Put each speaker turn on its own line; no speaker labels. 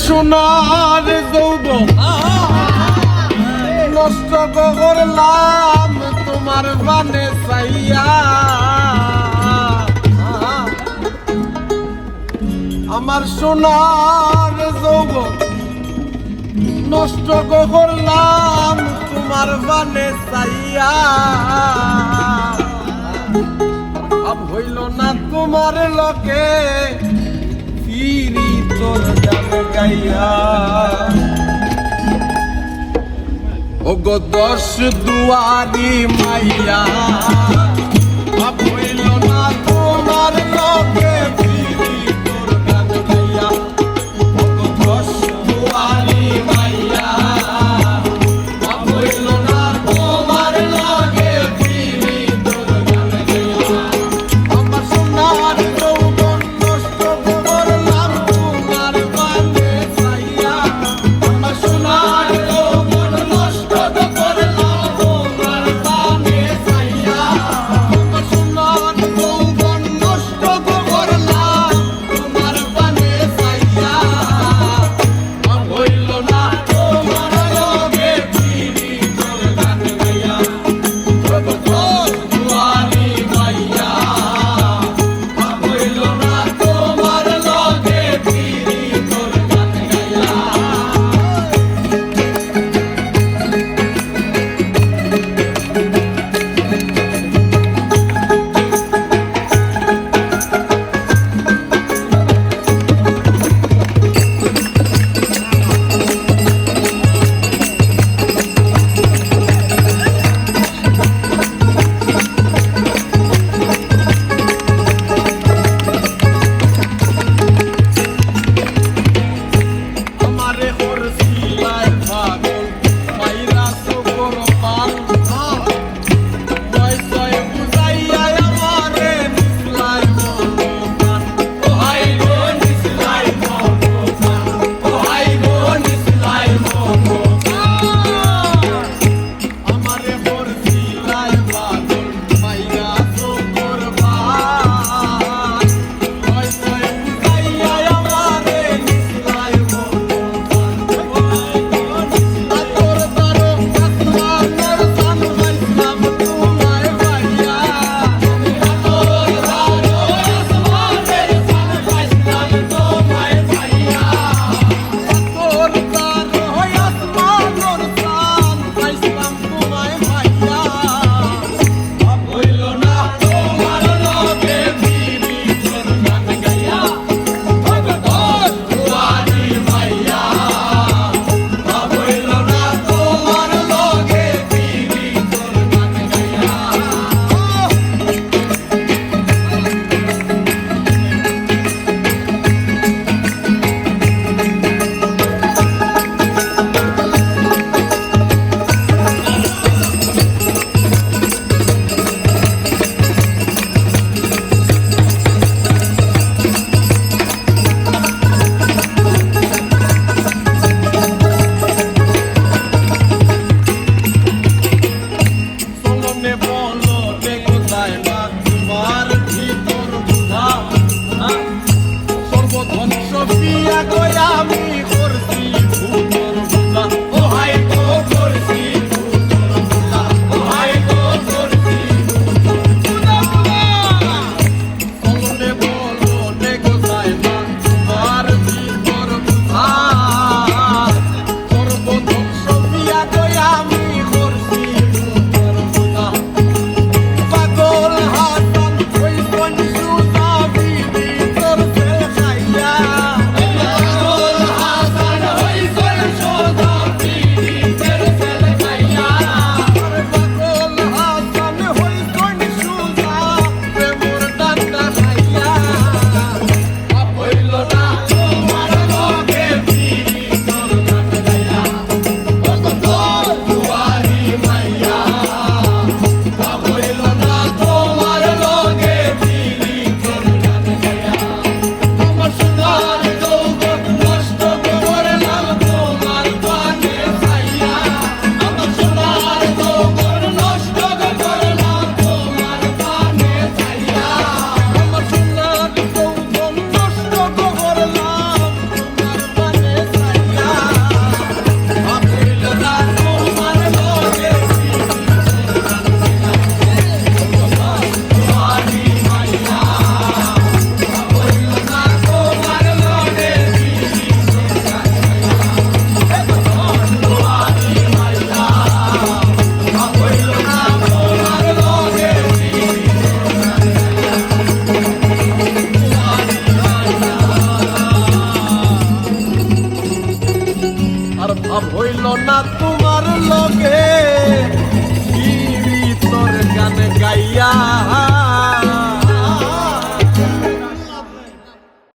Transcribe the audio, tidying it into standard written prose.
সোনার যৌবন নষ্ট করলাম তোমার বানে চাইয়া আমার সোনার যৌবন নষ্ট করলাম তোমার বানে চাইয়া আব হইল না তোমার লোকে ফিরি তোর গান গাইয়া ওগো দশ দুয়ারি মাইয়া আব হইল না তোমার লোকে ফিরি তোর গান গাইয়া ওগো দশ দুয়ারি মাইয়া আব হইল না তোমার লোকে ফিরি তোর গান গাইয়া আমার সোনার যৌবন নষ্ট করলাম তোমার বানে চাইয়া আমার সোনার যৌবন নষ্ট করলাম তোমার বানে চাইয়া ভাব হইল না তোমার লগে, তোর গান গাইয়া